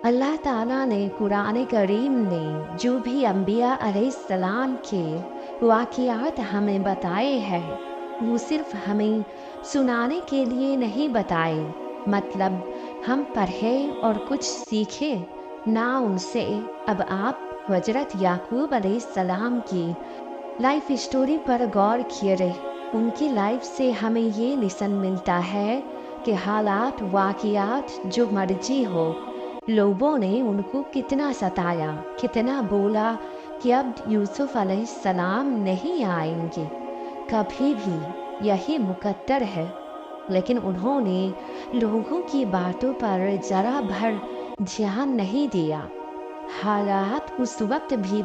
अल्लाह ताला ने कुरान करीम ने जो भी अम्बिया अलैहिस्सलाम के वाक़ियात हमें बताए हैं, वो सिर्फ हमें सुनाने के लिए नहीं बताए, मतलब हम पढ़ें और कुछ सीखें ना उनसे। अब आप हजरत याकूब अलैहिस्सलाम की लाइफ स्टोरी पर गौर कीजिए। उनकी लाइफ से हमें ये लेसन मिलता है कि हालात वाक़ियात जो मर्जी हो, लोगों ने उनको कितना सताया, कितना बोला कि अब यूसुफ अलैहिस्सलाम नहीं आएंगे कभी भी, यही मुकद्दर है। लेकिन उन्होंने लोगों की बातों पर जरा भर ध्यान नहीं दिया। हालात उस वक्त भी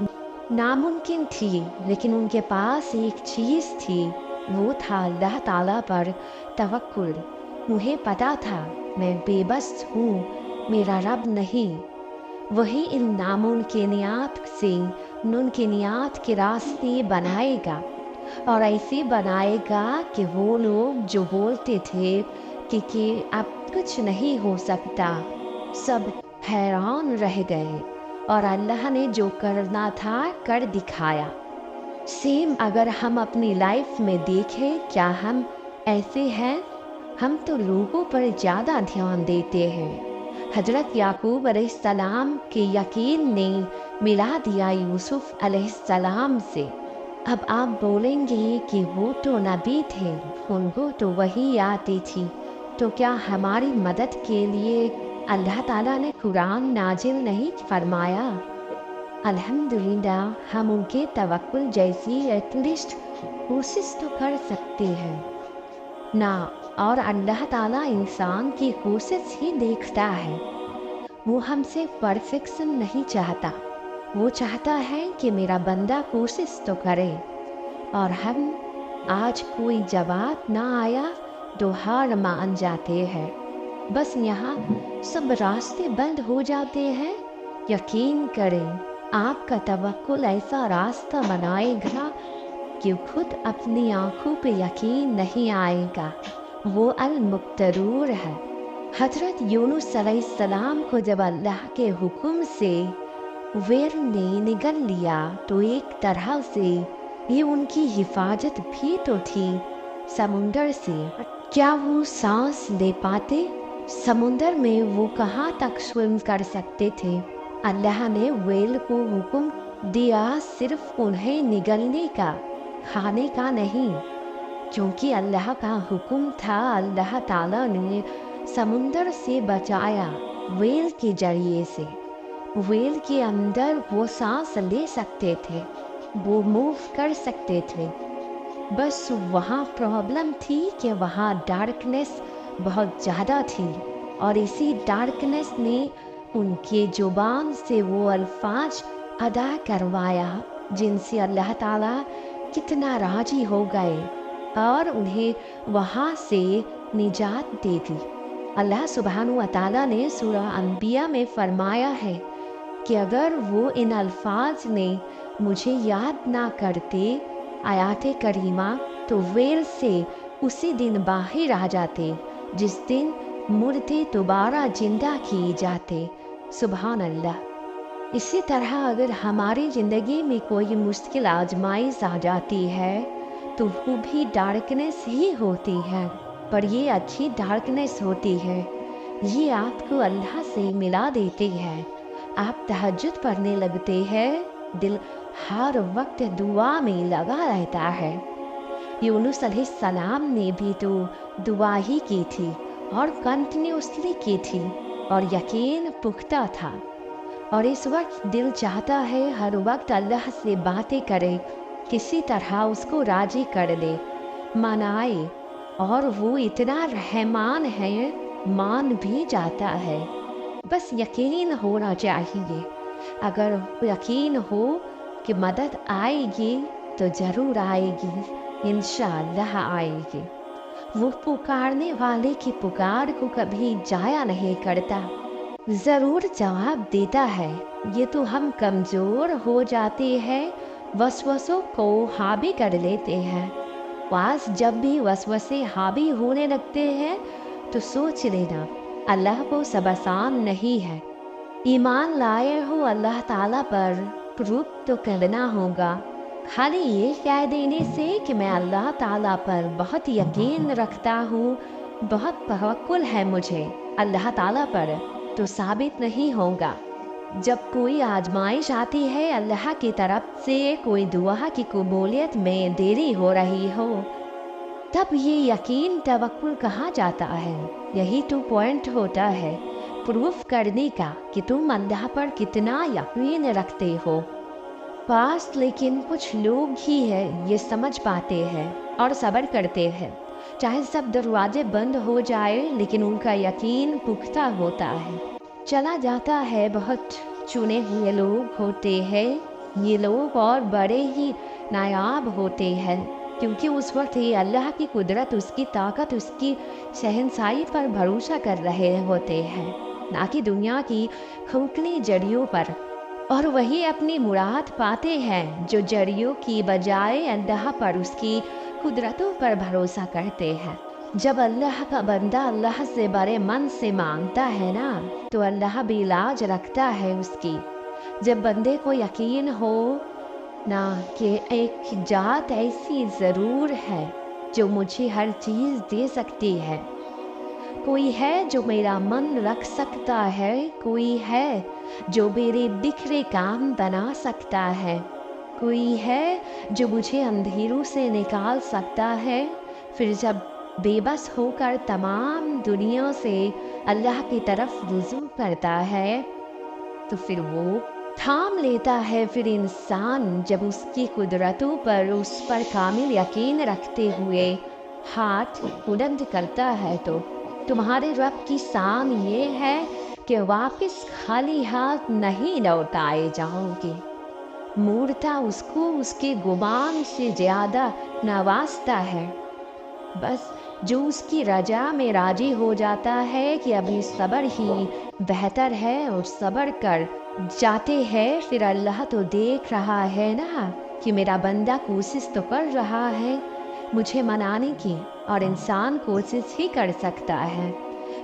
नामुमकिन थी, लेकिन उनके पास एक चीज़ थी, वो था अल्लाह ताला पर तवक्कुल। मुझे पता था मैं बेबस हूँ, मेरा रब नहीं। वही इन नामुमकिनियात से मुमकिनियात के रास्ते बनाएगा, और ऐसे बनाएगा कि वो लोग जो बोलते थे कि अब कुछ नहीं हो सकता, सब हैरान रह गए और अल्लाह ने जो करना था कर दिखाया। सेम अगर हम अपनी लाइफ में देखें, क्या हम ऐसे हैं? हम तो लोगों पर ज़्यादा ध्यान देते हैं। हजरत याकूब अलैहिस्सलाम के यकीन ने मिला दिया यूसुफ अलैहिस्सलाम से। अब आप बोलेंगे कि वो तो नबी थे, उनको तो वही आती थी, तो क्या हमारी मदद के लिए अल्लाह ताला ने कुरान नाजिल नहीं फरमाया? अल्हम्दुलिल्लाह हम उनके तवक्कुल जैसी एटलीस्ट कोशिश तो कर सकते हैं ना। और अल्लाह ताला इंसान की कोशिश ही देखता है। वो हमसे परफेक्शन नहीं चाहता, वो चाहता है कि मेरा बंदा कोशिश तो करे। और हम आज कोई जवाब ना आया तो हार मान जाते हैं, बस यहाँ सब रास्ते बंद हो जाते हैं। यकीन करें, आपका तवक्कुल ऐसा रास्ता बनाएगा कि खुद अपनी आँखों पे यकीन नहीं आएगा। वो अल-मुक़्तदूर है। हजरत यूनुस अलैहिस्सलाम को जब अल्लाह के हुक्म से वेल ने निगल लिया, तो एक तरह से ये उनकी हिफाजत भी तो थी समुंदर से। क्या वो सांस ले पाते? समुंदर में वो कहाँ तक स्विम कर सकते थे? अल्लाह ने वेल को हुक्म दिया सिर्फ उन्हें निगलने का, खाने का नहीं। क्योंकि अल्लाह का हुक्म था, अल्लाह ताला ने समुंदर से बचाया वेल के जरिए से। वेल के अंदर वो सांस ले सकते थे, वो मूव कर सकते थे। बस वहाँ प्रॉब्लम थी कि वहाँ डार्कनेस बहुत ज़्यादा थी, और इसी डार्कनेस ने उनके ज़ुबान से वो अल्फाज अदा करवाया जिनसे अल्लाह ताला कितना राजी हो गए और उन्हें वहाँ से निजात दे दी। अल्लाह सुब्हानहू व तआला ने सूरह अंबिया में फरमाया है कि अगर वो इन अल्फाज ने मुझे याद ना करते आयात करीमा, तो वेल से उसी दिन बाहर आ जाते जिस दिन मुर्दे दोबारा जिंदा किए जाते। सुभान अल्लाह। इसी तरह अगर हमारी ज़िंदगी में कोई मुश्किल आजमाइश आ जाती है, तो वो भी डार्कनेस ही होती है, पर ये अच्छी डार्कनेस होती है। ये आपको अल्लाह से मिला देती है। आप तहज्जुद पढ़ने लगते हैं, दिल हर वक्त दुआ में लगा रहता है। यूनुस अलैहिस्सलाम ने भी तो दुआ ही की थी और कंटिन्यूसली की थी, और यकीन पुख्ता था। और इस वक्त दिल चाहता है हर वक्त अल्लाह से बातें करे, किसी तरह उसको राजी कर दे, मनाए। और वो इतना रहमान है, मान भी जाता है। बस यकीन होना चाहिए। अगर यकीन हो कि मदद आएगी तो ज़रूर आएगी, इंशाअल्लाह आएगी। वो पुकारने वाले की पुकार को कभी जाया नहीं करता, ज़रूर जवाब देता है। ये तो हम कमज़ोर हो जाते हैं, वसवसों को हावी कर लेते हैं। पास जब भी वसवसे हावी होने लगते हैं तो सोच लेना अल्लाह को सब आसान नहीं है। ईमान लाए हो अल्लाह ताला पर, प्रूफ तो करना होगा। खाली ये कह देने से कि मैं अल्लाह ताला पर बहुत यकीन रखता हूँ, बहुत तवक्कुल है मुझे अल्लाह ताला पर, तो साबित नहीं होगा। जब कोई आजमाइश आती है अल्लाह की तरफ से, कोई दुआ की कबूलियत में देरी हो रही हो, तब ये यकीन तवक्कुल कहा जाता है। यही तो पॉइंट होता है प्रूफ करने का कि तुम अल्लाह पर कितना यकीन रखते हो। पास लेकिन कुछ लोग ही है ये समझ पाते हैं और सब्र करते हैं, चाहे सब दरवाजे बंद हो जाए लेकिन उनका यकीन पुख्ता होता है। चला जाता है, बहुत चुने हुए लोग होते हैं ये लोग, और बड़े ही नायाब होते हैं, क्योंकि उस वक्त ये अल्लाह की कुदरत, उसकी ताकत, उसकी शहनशाही पर भरोसा कर रहे होते हैं, ना कि दुनिया की खोखली जड़ियों पर। और वही अपनी मुराद पाते हैं जो जड़ियों की बजाय अल्लाह पर, उसकी कुदरतों पर भरोसा करते हैं। जब अल्लाह का बंदा अल्लाह से बड़े मन से मांगता है ना, तो अल्लाह भी लाज रखता है उसकी। जब बंदे को यकीन हो ना कि एक जात ऐसी ज़रूर है जो मुझे हर चीज़ दे सकती है, कोई है जो मेरा मन रख सकता है, कोई है जो मेरे बिखरे काम बना सकता है, कोई है जो मुझे अंधेरों से निकाल सकता है, फिर जब बेबस होकर तमाम दुनिया से अल्लाह की तरफ रुजू करता है, तो फिर वो थाम लेता है। फिर इंसान जब उसकी कुदरतों पर, उस पर कामिल यकीन रखते हुए हाथ बुलंद करता है, तो तुम्हारे रब की शान ये है कि वापस खाली हाथ नहीं लौटाए जाओगे। मूर्ता उसको उसके गुमान से ज़्यादा नवाजता है। बस जो उसकी रजा में राजी हो जाता है कि अभी सब्र ही बेहतर है और सब्र कर जाते हैं, फिर अल्लाह तो देख रहा है ना कि मेरा बंदा कोशिश तो कर रहा है मुझे मनाने की, और इंसान कोशिश ही कर सकता है।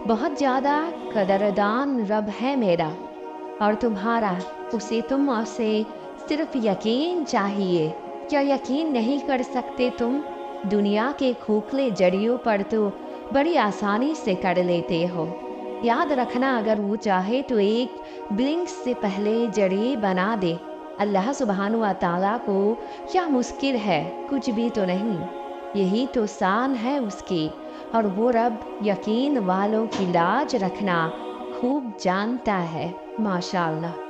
बहुत ज़्यादा कदरदान रब है मेरा और तुम्हारा, उसे सिर्फ यकीन चाहिए। क्या यकीन नहीं कर सकते तुम? दुनिया के खोखले जड़ियों पर तो बड़ी आसानी से कर लेते हो। याद रखना, अगर वो चाहे तो एक ब्लिंक से पहले जड़ी बना दे। अल्लाह सुब्हानु व तआला को क्या मुश्किल है? कुछ भी तो नहीं। यही तो शान है उसकी, और वो रब यकीन वालों की लाज रखना खूब जानता है। माशाअल्लाह।